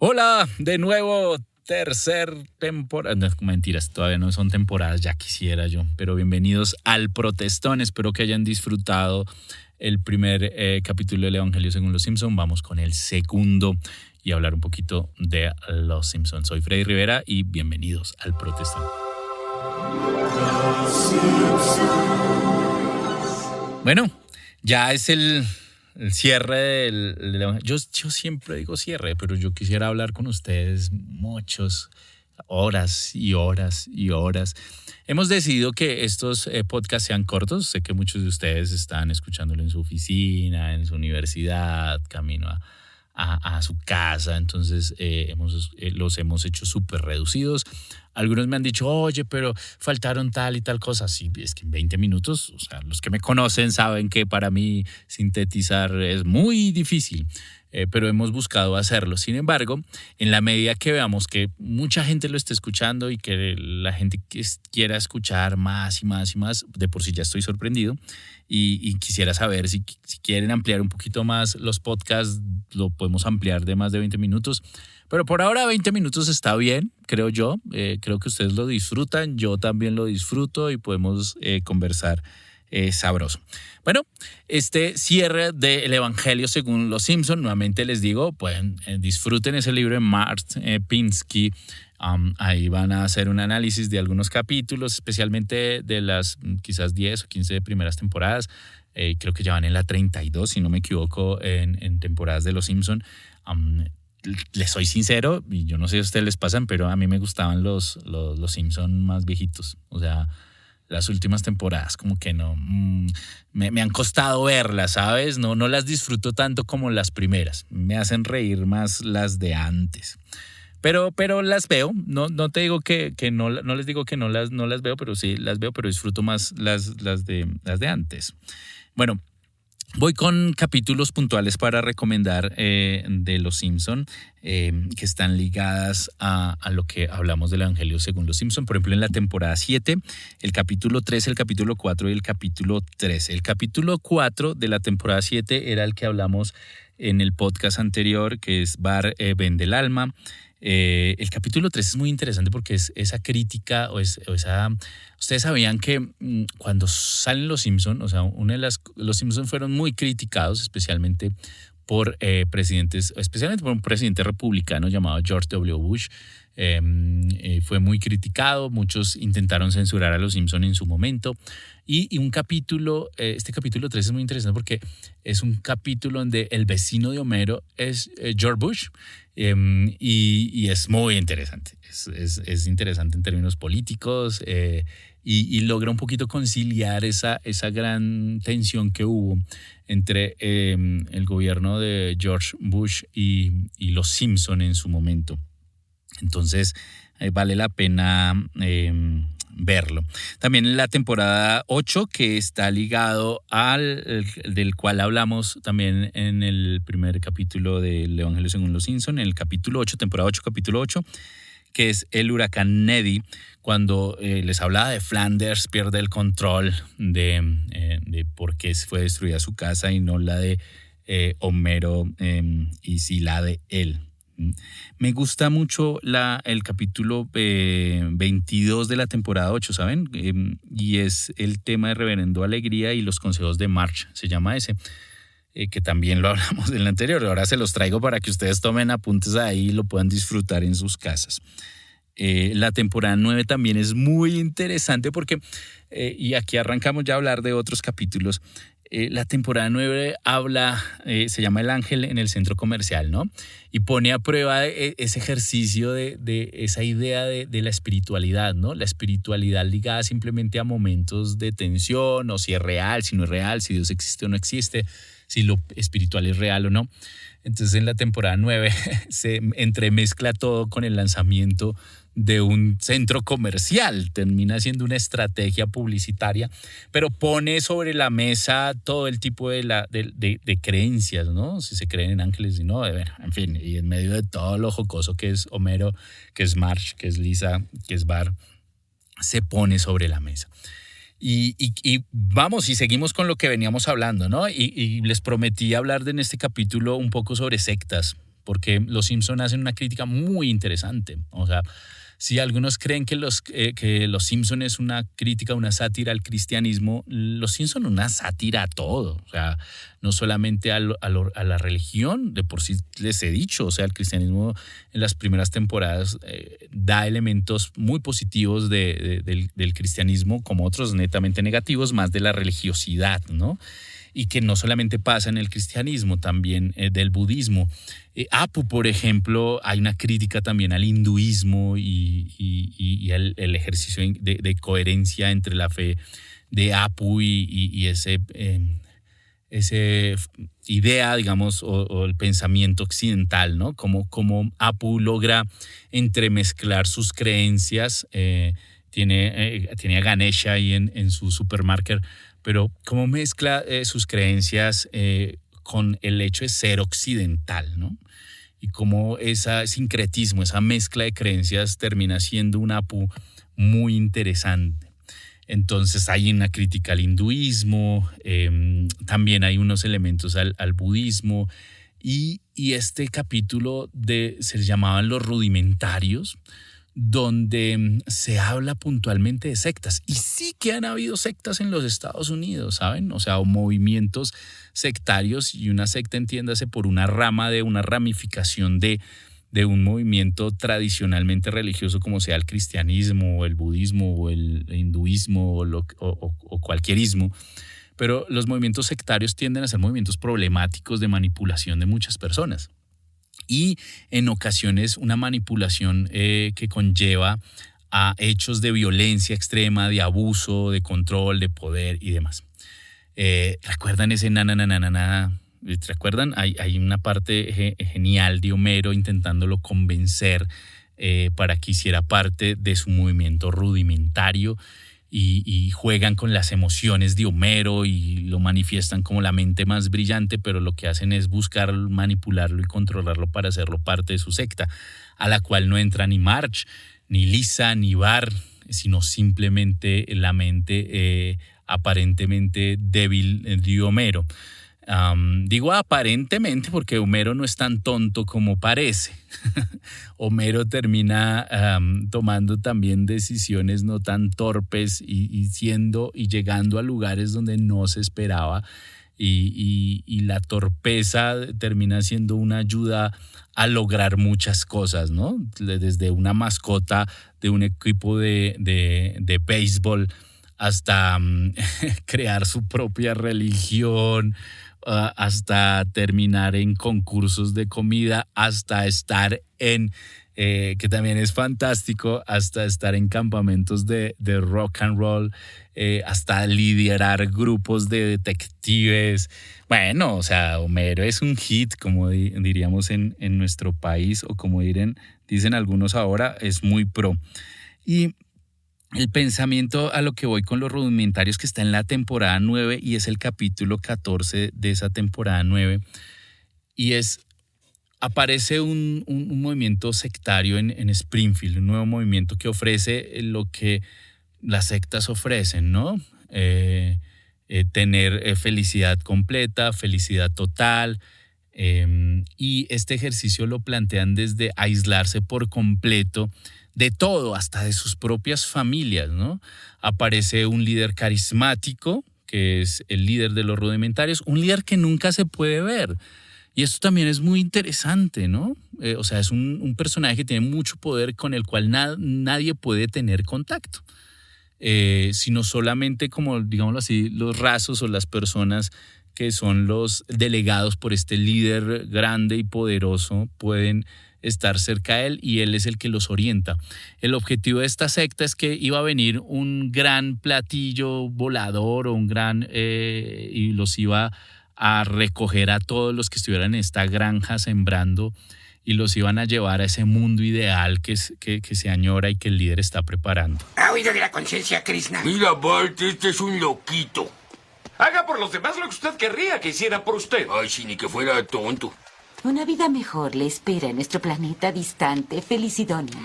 Hola, de nuevo, tercer temporada. No, mentiras, todavía no son temporadas, ya quisiera yo. Pero bienvenidos al Protestón. Espero que hayan disfrutado el primer capítulo del Evangelio según los Simpson. Vamos con el segundo y hablar un poquito de los Simpson. Soy Freddy Rivera y bienvenidos al Protestón. Bueno, ya es el cierre del yo siempre digo cierre, pero yo quisiera hablar con ustedes muchas horas y horas y horas. Hemos decidido que estos podcasts sean cortos. Sé que muchos de ustedes están escuchándolo en su oficina, en su universidad, camino a su casa. Entonces los hemos hecho súper reducidos. Algunos me han dicho, oye, pero faltaron tal y tal cosa. Sí, es que en 20 minutos, o sea, los que me conocen saben que para mí sintetizar es muy difícil, pero hemos buscado hacerlo. Sin embargo, en la medida que veamos que mucha gente lo está escuchando y que la gente quiera escuchar más y más y más, de por sí ya estoy sorprendido y quisiera saber si quieren ampliar un poquito más los podcasts, lo podemos ampliar de más de 20 minutos. Pero por ahora 20 minutos está bien, creo yo. Creo que ustedes lo disfrutan, yo también lo disfruto y podemos conversar sabroso. Bueno, este cierre del Evangelio según los Simpson, nuevamente les digo, pueden disfruten ese libro de Mark Pinsky. Ahí van a hacer un análisis de algunos capítulos, especialmente de las quizás 10 o 15 primeras temporadas. Creo que ya van en la 32, si no me equivoco, en temporadas de los Simpson. Les soy sincero, y yo no sé si a ustedes les pasan, pero a mí me gustaban los Simpson más viejitos. O sea, las últimas temporadas como que no, me han costado verlas, ¿sabes? No las disfruto tanto como las primeras. Me hacen reír más las de antes. Pero las veo, no te digo que no les digo que no las veo, pero sí las veo, pero disfruto más las de antes. Bueno, voy con capítulos puntuales para recomendar de Los Simpson que están ligadas a lo que hablamos del Evangelio según Los Simpson. Por ejemplo, en la temporada 7, el capítulo 3, el capítulo 4 y el capítulo 13. El capítulo 4 de la temporada 7 era el que hablamos en el podcast anterior, que es Bar vende el alma. El capítulo 3 es muy interesante porque es esa crítica o esa... Ustedes sabían que cuando salen los Simpson, o sea, los Simpson fueron muy criticados, especialmente por presidentes, especialmente por un presidente republicano llamado George W. Bush. Fue muy criticado, muchos intentaron censurar a los Simpson en su momento. Y un capítulo, este capítulo 3 es muy interesante porque es un capítulo donde el vecino de Homero es George Bush. Y es muy interesante, es interesante en términos políticos y logra un poquito conciliar esa gran tensión que hubo entre el gobierno de George Bush y los Simpson en su momento. Entonces vale la pena verlo. También en la temporada 8, que está ligado del cual hablamos también en el primer capítulo del Evangelio según los Simpson, en el capítulo 8, temporada 8, capítulo 8, que es el huracán Neddy, cuando les hablaba de Flanders, pierde el control de por qué fue destruida su casa y no la de Homero y sí la de él. Me gusta mucho el capítulo 22 de la temporada 8, ¿saben? Y es el tema de Reverendo Alegría y los consejos de March, se llama ese, que también lo hablamos en el anterior. Ahora se los traigo para que ustedes tomen apuntes ahí y lo puedan disfrutar en sus casas. La temporada 9 también es muy interesante porque, y aquí arrancamos ya a hablar de otros capítulos. La temporada 9 se llama El Ángel en el centro comercial, ¿no? Y pone a prueba ese ejercicio de esa idea de la espiritualidad, ¿no? La espiritualidad ligada simplemente a momentos de tensión, o si es real, si no es real, si Dios existe o no existe, si lo espiritual es real o no. Entonces en la temporada 9 se entremezcla todo con el lanzamiento de un centro comercial, termina siendo una estrategia publicitaria, pero pone sobre la mesa todo el tipo de creencias, ¿no? Si se creen en ángeles y no, en fin, y en medio de todo lo jocoso que es Homero, que es Marge, que es Lisa, que es Bart, se pone sobre la mesa. Y vamos, y seguimos con lo que veníamos hablando, ¿no? Y les prometí hablar en este capítulo un poco sobre sectas, porque los Simpson hacen una crítica muy interesante. O sea, si algunos creen que los Simpson es una crítica, una sátira al cristianismo, los Simpson es una sátira a todo. O sea, no solamente a la religión, de por sí les he dicho, o sea, el cristianismo en las primeras temporadas da elementos muy positivos del cristianismo, como otros netamente negativos, más de la religiosidad, ¿no? Y que no solamente pasa en el cristianismo, también del budismo. Apu, por ejemplo, hay una crítica también al hinduismo y el ejercicio de coherencia entre la fe de Apu y ese idea, digamos, o el pensamiento occidental, ¿no? Como Apu logra entremezclar sus creencias. Tiene a Ganesha ahí en su supermarket, pero cómo mezcla sus creencias con el hecho de ser occidental, ¿no? Y cómo ese sincretismo, esa mezcla de creencias termina siendo un Apu muy interesante. Entonces hay una crítica al hinduismo, también hay unos elementos al budismo, y este capítulo se llamaban Los Rudimentarios, donde se habla puntualmente de sectas. Y sí que han habido sectas en los Estados Unidos, ¿saben? O sea, movimientos sectarios, y una secta, entiéndase, por una rama de una ramificación de un movimiento tradicionalmente religioso, como sea el cristianismo o el budismo o el hinduismo o cualquier ismo. Pero los movimientos sectarios tienden a ser movimientos problemáticos de manipulación de muchas personas. Y en ocasiones una manipulación que conlleva a hechos de violencia extrema, de abuso, de control, de poder y demás. ¿Recuerdan ese na? ¿Recuerdan? Hay una parte genial de Homero intentándolo convencer para que hiciera parte de su movimiento rudimentario, y juegan con las emociones de Homero y lo manifiestan como la mente más brillante, pero lo que hacen es buscar manipularlo y controlarlo para hacerlo parte de su secta, a la cual no entra ni Marge, ni Lisa, ni Bart, sino simplemente la mente aparentemente débil de Homero. Digo aparentemente porque Homero no es tan tonto como parece. Homero termina tomando también decisiones no tan torpes y llegando a lugares donde no se esperaba, y la torpeza termina siendo una ayuda a lograr muchas cosas, ¿no? Desde una mascota de un equipo de béisbol hasta crear su propia religión, hasta terminar en concursos de comida, hasta estar que también es fantástico, hasta estar en campamentos de rock and roll, hasta liderar grupos de detectives. Bueno, o sea, Homero es un hit, como diríamos en nuestro país, o como dicen algunos ahora, es muy pro. Y el pensamiento a lo que voy con Los Rudimentarios, que está en la temporada 9 y es el capítulo 14 de esa temporada 9, y aparece un movimiento sectario en Springfield, un nuevo movimiento que ofrece lo que las sectas ofrecen, ¿no? Tener felicidad completa, felicidad total, y este ejercicio lo plantean desde aislarse por completo de todo, hasta de sus propias familias, ¿no? Aparece un líder carismático, que es el líder de Los Rudimentarios, un líder que nunca se puede ver. Y esto también es muy interesante, ¿no? O sea, es un personaje que tiene mucho poder, con el cual nadie puede tener contacto. Sino solamente, como digámoslo así, los rasos o las personas que son los delegados por este líder grande y poderoso pueden estar cerca de él, y él es el que los orienta. El objetivo de esta secta es que iba a venir un gran platillo volador o y los iba a recoger a todos los que estuvieran en esta granja sembrando, y los iban a llevar a ese mundo ideal que se añora y que el líder está preparando. ¿Ha oído de la conciencia, Krishna? Mira, Bart, este es un loquito. Haga por los demás lo que usted querría que hiciera por usted. Ay, si ni que fuera tonto. Una vida mejor le espera en nuestro planeta distante, Felicidonio.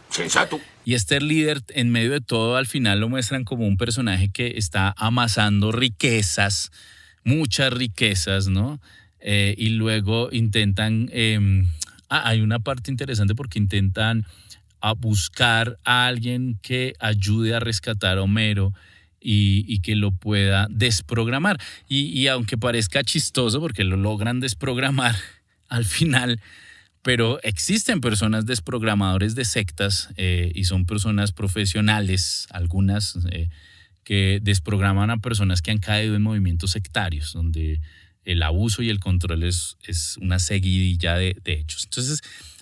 Sensato. Y este líder, en medio de todo, al final lo muestran como un personaje que está amasando riquezas, muchas riquezas, ¿no? y luego intentan, hay una parte interesante porque intentan a buscar a alguien que ayude a rescatar a Homero y que lo pueda desprogramar. Y aunque parezca chistoso porque lo logran desprogramar al final, pero existen personas desprogramadores de sectas y son personas profesionales, algunas que desprograman a personas que han caído en movimientos sectarios, donde el abuso y el control es una seguidilla de hechos. Entonces,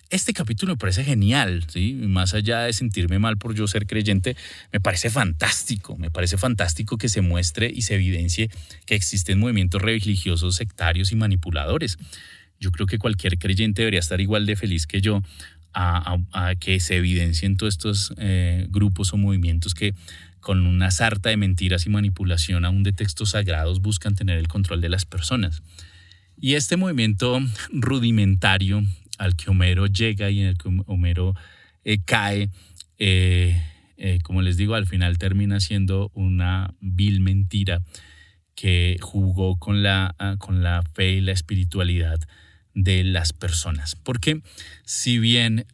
este capítulo me parece genial, ¿sí? Más allá de sentirme mal por yo ser creyente, me parece fantástico que se muestre y se evidencie que existen movimientos religiosos sectarios y manipuladores. Yo creo que cualquier creyente debería estar igual de feliz que yo a que se evidencien todos estos grupos o movimientos que con una sarta de mentiras y manipulación aún de textos sagrados buscan tener el control de las personas. Y este movimiento rudimentario al que Homero llega y en el que Homero cae, como les digo, al final termina siendo una vil mentira que jugó con la fe y la espiritualidad de las personas. Porque si bien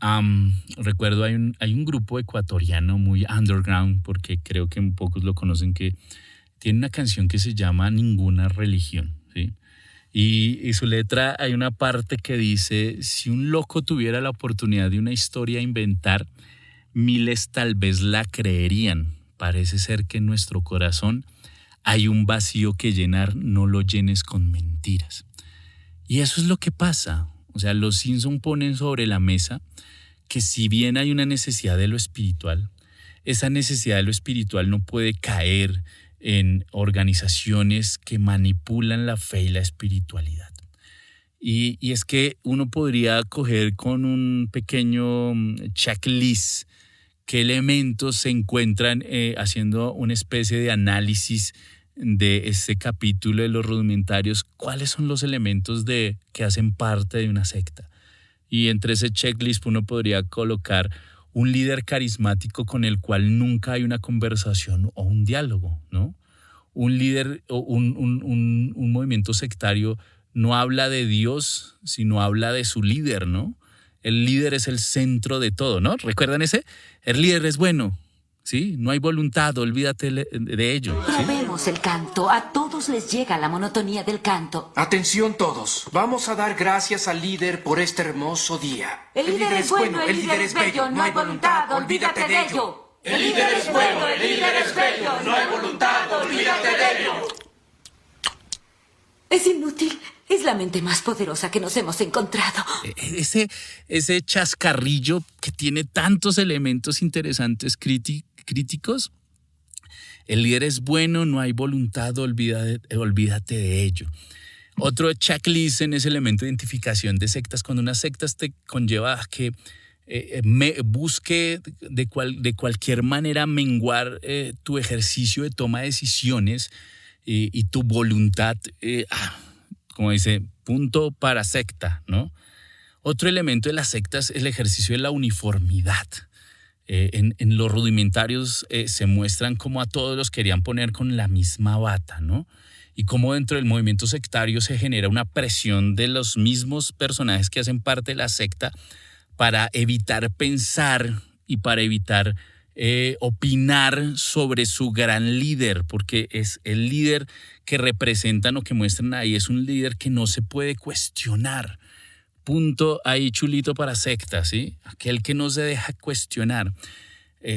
recuerdo hay un grupo ecuatoriano muy underground, porque creo que pocos lo conocen, que tiene una canción que se llama Ninguna Religión, ¿sí? Y su letra hay una parte que dice: si un loco tuviera la oportunidad de una historia a inventar, miles tal vez la creerían. Parece ser que en nuestro corazón hay un vacío que llenar, no lo llenes con mentiras. Y eso es lo que pasa. O sea, los Simpson ponen sobre la mesa que si bien hay una necesidad de lo espiritual, esa necesidad de lo espiritual no puede caer en organizaciones que manipulan la fe y la espiritualidad. Y es que uno podría coger con un pequeño checklist qué elementos se encuentran haciendo una especie de análisis de este capítulo de los rudimentarios, cuáles son los elementos que hacen parte de una secta. Y entre ese checklist uno podría colocar un líder carismático con el cual nunca hay una conversación o un diálogo, ¿no? Un líder o un movimiento sectario no habla de Dios, sino habla de su líder, ¿no? El líder es el centro de todo, ¿no? ¿Recuerdan ese? El líder es bueno, ¿sí? No hay voluntad, olvídate de ello, ¿sí? Probemos el canto. A todos les llega la monotonía del canto. Atención todos, vamos a dar gracias al líder por este hermoso día. El líder es bueno, el líder es bello, no hay voluntad, olvídate de ello. El líder es bueno, el líder es bello, no hay voluntad, olvídate de ello. Es inútil. Es la mente más poderosa que nos hemos encontrado. Ese chascarrillo que tiene tantos elementos interesantes críticos. El líder es bueno, no hay voluntad, olvídate de ello. Otro checklist en ese elemento de identificación de sectas. Cuando una secta te conlleva a que busque de cualquier manera menguar tu ejercicio de toma de decisiones y tu voluntad, como dice, punto para secta, ¿no? Otro elemento de las sectas es el ejercicio de la uniformidad. En los rudimentarios se muestran cómo a todos los querían poner con la misma bata, ¿no? Y cómo dentro del movimiento sectario se genera una presión de los mismos personajes que hacen parte de la secta para evitar pensar y para evitar opinar sobre su gran líder, porque es el líder que representan o que muestran ahí, es un líder que no se puede cuestionar. Punto ahí chulito para secta, ¿sí? Aquel que no se deja cuestionar.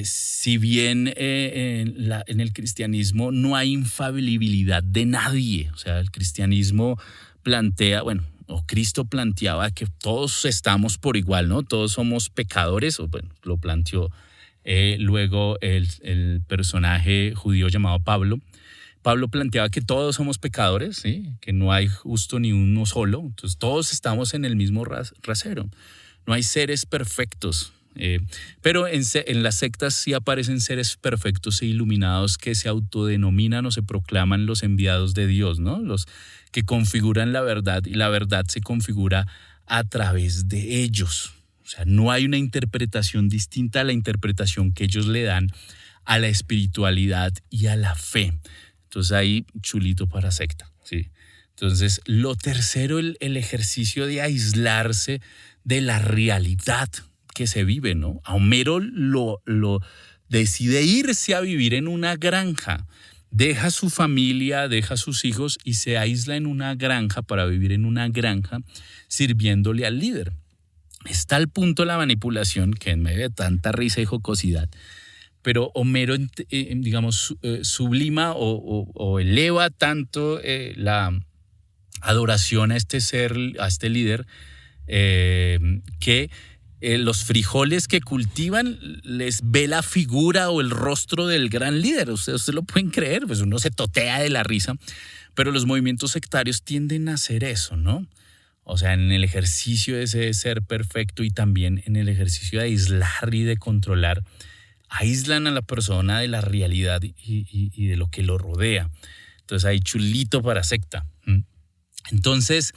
Si bien en el cristianismo no hay infalibilidad de nadie, o sea, el cristianismo plantea, o Cristo planteaba que todos estamos por igual, ¿no? Todos somos pecadores, lo planteó luego el personaje judío llamado Pablo. Pablo planteaba que todos somos pecadores, ¿sí? Que no hay justo ni uno solo, entonces todos estamos en el mismo rasero. No hay seres perfectos, pero en las sectas sí aparecen seres perfectos e iluminados que se autodenominan o se proclaman los enviados de Dios, ¿no? Los que configuran la verdad, y la verdad se configura a través de ellos. O sea, no hay una interpretación distinta a la interpretación que ellos le dan a la espiritualidad y a la fe. Entonces ahí chulito para secta, ¿sí? Entonces, lo tercero, el ejercicio de aislarse de la realidad que se vive, ¿no? A Homero lo decide irse a vivir en una granja. Deja su familia, deja sus hijos y se aísla en una granja para vivir en una granja sirviéndole al líder. Está al punto la manipulación que en medio de tanta risa y jocosidad, pero Homero, digamos, sublima o eleva tanto la adoración a este ser, a este líder, que los frijoles que cultivan les ve la figura o el rostro del gran líder. Ustedes lo pueden creer, pues uno se totea de la risa, pero los movimientos sectarios tienden a hacer eso, ¿no? O sea, en el ejercicio de ese ser perfecto y también en el ejercicio de aislar y de controlar, aíslan a la persona de la realidad y de lo que lo rodea. Entonces hay chulito para secta. Entonces,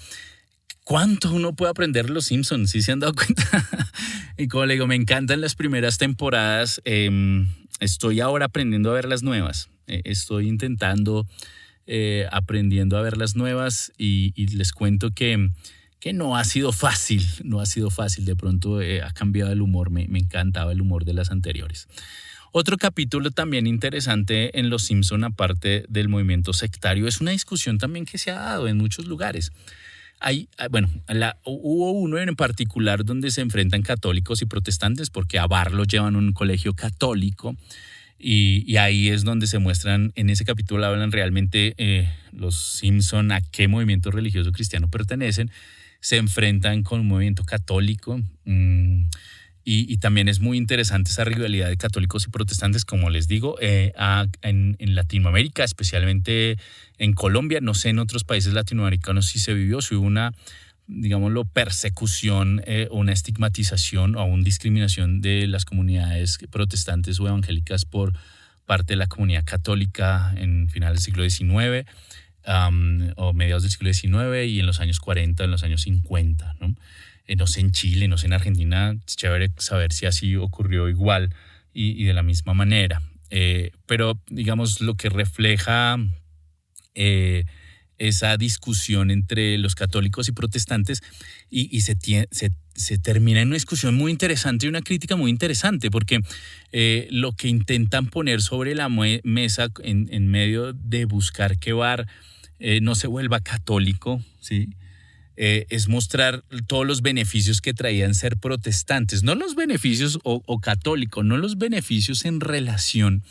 ¿cuánto uno puede aprender de los Simpsons? ¿Sí se han dado cuenta? Y como le digo, me encantan las primeras temporadas. Estoy ahora aprendiendo a ver las nuevas. Estoy intentando, aprendiendo a ver las nuevas y les cuento que no ha sido fácil. No ha sido fácil. De pronto ha cambiado el humor. Me encantaba el humor de las anteriores. Otro capítulo también interesante en Los Simpson, aparte del sectario, es una discusión también que se ha dado en muchos lugares. Hubo uno en particular donde se enfrentan católicos y protestantes porque a Bart lo llevan a un colegio católico y ahí es donde se muestran, en ese capítulo hablan realmente los Simpson a qué movimiento religioso cristiano pertenecen, se enfrentan con un movimiento católico y también es muy interesante esa rivalidad de católicos y protestantes, como les digo, en Latinoamérica, especialmente en Colombia. No sé en otros países latinoamericanos si se vivió, si hubo una, digámoslo, persecución, una estigmatización o una discriminación de las comunidades protestantes o evangélicas por parte de la comunidad católica en finales del siglo XIX o mediados del siglo XIX y en los años 40, en los años 50, ¿no? No sé en Chile, no sé en Argentina, es chévere saber si así ocurrió igual y de la misma manera. Pero digamos lo que refleja esa discusión entre los católicos y protestantes y se termina en una discusión muy interesante y una crítica muy interesante porque lo que intentan poner sobre la mesa en medio de buscar que Bart no se vuelva católico, ¿sí? Es mostrar todos los beneficios que traían ser protestantes, no los beneficios o católico, no los beneficios en relación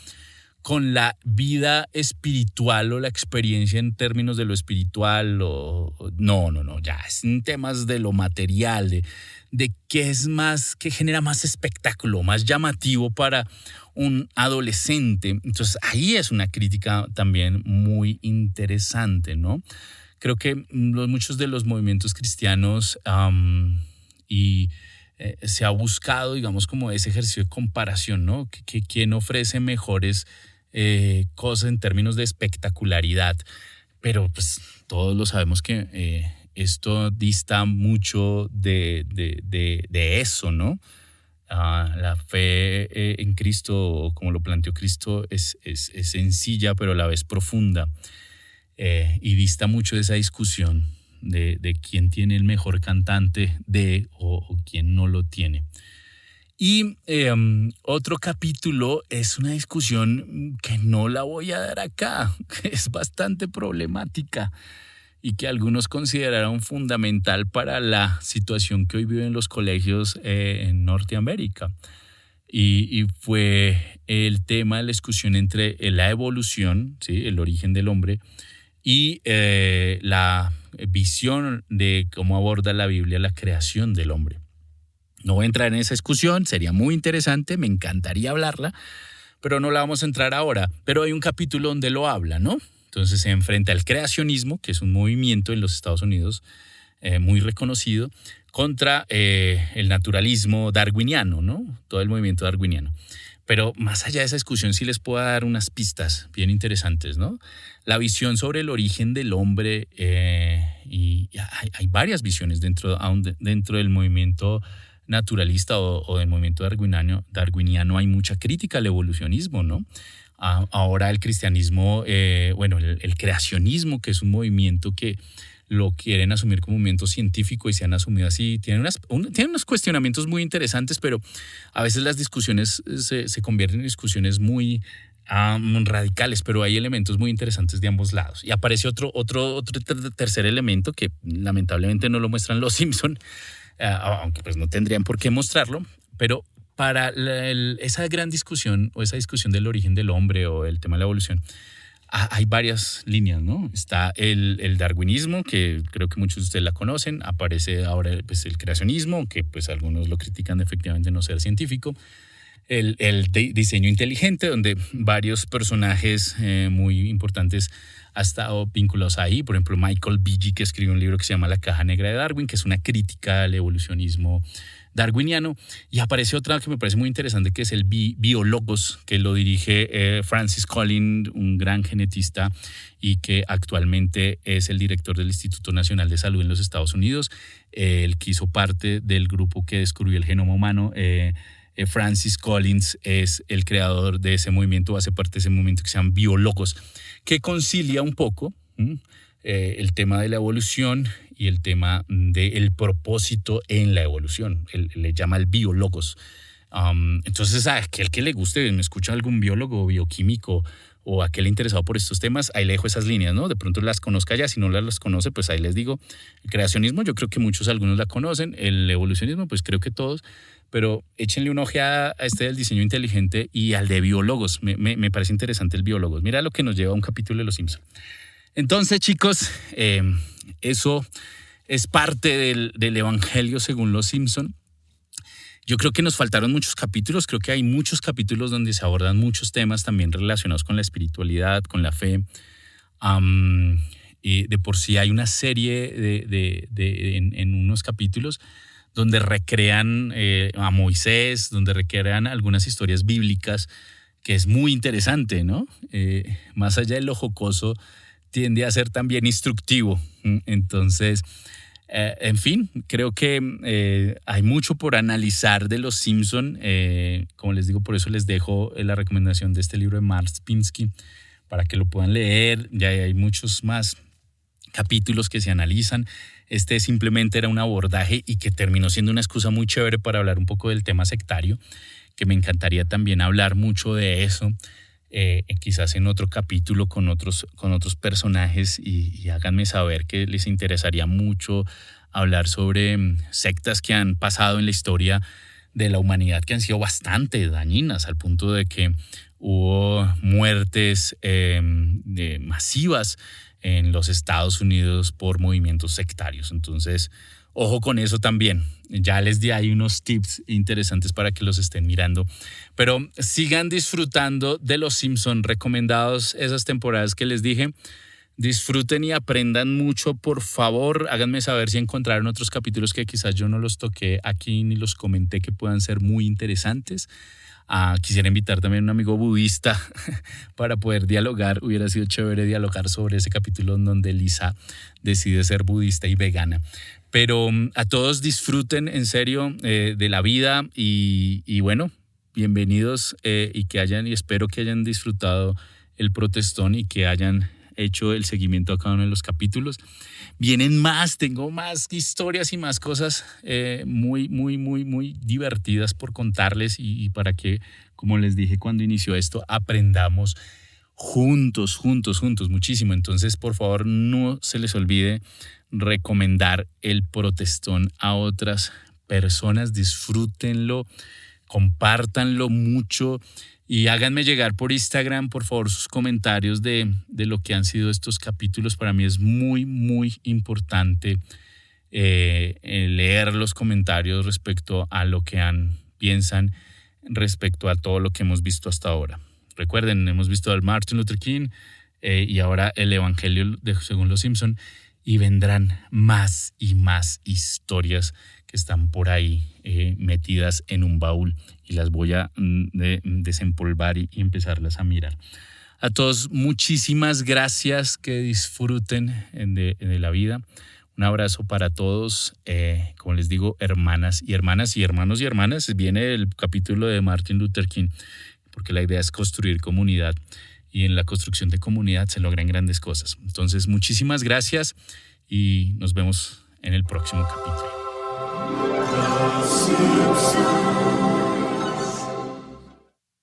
con la vida espiritual o la experiencia en términos de lo espiritual no, ya es en temas de lo material, de qué es más, qué genera más espectáculo, más llamativo para un adolescente. Entonces ahí es una crítica también muy interesante, ¿no? Creo que muchos de los movimientos cristianos se ha buscado, digamos, como ese ejercicio de comparación, ¿no? Que quién ofrece mejores cosas en términos de espectacularidad. Pero pues todos lo sabemos que esto dista mucho de eso, ¿no? La fe en Cristo, como lo planteó Cristo, es sencilla, pero a la vez profunda. Y dista mucho de esa discusión de quién tiene el mejor cantante o quién no lo tiene. Y otro capítulo es una discusión que no la voy a dar acá, que es bastante problemática y que algunos consideraron fundamental para la situación que hoy viven los colegios en Norteamérica. Y fue el tema de la discusión entre la evolución, ¿sí? El origen del hombre, y la visión de cómo aborda la Biblia la creación del hombre. No voy a entrar en esa discusión, sería muy interesante, me encantaría hablarla, pero no la vamos a entrar ahora. Pero hay un capítulo donde lo habla, ¿no? Entonces se enfrenta al creacionismo, que es un movimiento en los Estados Unidos muy reconocido, contra el naturalismo darwiniano, ¿no? Todo el movimiento darwiniano. Pero más allá de esa discusión sí les puedo dar unas pistas bien interesantes, ¿no? La visión sobre el origen del hombre, y hay varias visiones dentro del movimiento naturalista o del movimiento darwiniano hay mucha crítica al evolucionismo, ¿no? Ahora el cristianismo, el creacionismo, que es un movimiento que lo quieren asumir como un movimiento científico y se han asumido así. Tienen unos cuestionamientos muy interesantes, pero a veces las discusiones se convierten en discusiones muy radicales, pero hay elementos muy interesantes de ambos lados. Y aparece otro tercer elemento que lamentablemente no lo muestran los Simpson, aunque pues no tendrían por qué mostrarlo, pero para esa gran discusión o esa discusión del origen del hombre o el tema de la evolución, hay varias líneas, ¿no? Está el darwinismo, que creo que muchos de ustedes la conocen. Aparece ahora pues, el creacionismo, que pues algunos lo critican de efectivamente no ser científico. El diseño inteligente, donde varios personajes muy importantes han estado vinculados ahí. Por ejemplo, Michael Behe, que escribió un libro que se llama La caja negra de Darwin, que es una crítica al evolucionismo darwiniano. Y aparece otra que me parece muy interesante, que es el Biologos, que lo dirige Francis Collins, un gran genetista y que actualmente es el director del Instituto Nacional de Salud en los Estados Unidos. Él que hizo parte del grupo que descubrió el genoma humano. Francis Collins es el creador de ese movimiento, hace parte de ese movimiento que se llama Biologos, que concilia un poco el tema de la evolución y el tema del propósito en la evolución. Él le llama el Biologos. Entonces, a aquel que le guste, me escucha algún biólogo, bioquímico o aquel interesado por estos temas, ahí le dejo esas líneas, ¿no? De pronto las conozca ya, si no las conoce, pues ahí les digo. El creacionismo, yo creo que algunos la conocen. El evolucionismo, pues creo que todos. Pero échenle una ojeada a este del diseño inteligente y al de Biólogos. Me parece interesante el Biólogos. Mira lo que nos lleva a un capítulo de Los Simpson. Entonces, chicos, eso es parte del Evangelio según Los Simpson. Yo creo que nos faltaron muchos capítulos. Creo que hay muchos capítulos donde se abordan muchos temas también relacionados con la espiritualidad, con la fe. Y de por sí hay una serie en unos capítulos donde recrean a Moisés, donde recrean algunas historias bíblicas, que es muy interesante, ¿no? Más allá de lo jocoso, tiende a ser también instructivo. Entonces, en fin, creo que hay mucho por analizar de Los Simpson. Como les digo, por eso les dejo la recomendación de este libro de Mark Pinsky para que lo puedan leer. Ya hay muchos más capítulos que se analizan. Este simplemente era un abordaje y que terminó siendo una excusa muy chévere para hablar un poco del tema sectario, que me encantaría también hablar mucho de eso, quizás en otro capítulo con otros personajes y háganme saber que les interesaría mucho hablar sobre sectas que han pasado en la historia de la humanidad, que han sido bastante dañinas al punto de que hubo muertes masivas en los Estados Unidos por movimientos sectarios. Entonces, ojo con eso también. Ya les di ahí unos tips interesantes para que los estén mirando. Pero sigan disfrutando de Los Simpson, recomendados esas temporadas que les dije. Disfruten y aprendan mucho, por favor. Háganme saber si encontraron otros capítulos que quizás yo no los toqué aquí ni los comenté, que puedan ser muy interesantes. Quisiera invitar también a un amigo budista para poder dialogar. Hubiera sido chévere dialogar sobre ese capítulo en donde Lisa decide ser budista y vegana. Pero a todos disfruten en serio de la vida y bueno, bienvenidos y espero que hayan disfrutado el protestón y que hayan hecho el seguimiento a cada uno de los capítulos. Vienen más, tengo más historias y más cosas muy, muy, muy, muy divertidas por contarles y para que, como les dije cuando inició esto, aprendamos juntos muchísimo. Entonces, por favor, no se les olvide recomendar el protestón a otras personas. Disfrútenlo, compártanlo mucho. Y háganme llegar por Instagram, por favor, sus comentarios de lo que han sido estos capítulos. Para mí es muy, muy importante leer los comentarios respecto a lo que piensan respecto a todo lo que hemos visto hasta ahora. Recuerden, hemos visto al Martin Luther King y ahora el Evangelio según Los Simpson. Y vendrán más y más historias que están por ahí metidas en un baúl y las voy a desempolvar y empezarlas a mirar. A todos, muchísimas gracias, que disfruten de la vida. Un abrazo para todos. Como les digo, hermanas y hermanos y hermanos, viene el capítulo de Martin Luther King. porque la idea es construir comunidad y en la construcción de comunidad se logran grandes cosas. Entonces, muchísimas gracias y nos vemos en el próximo capítulo.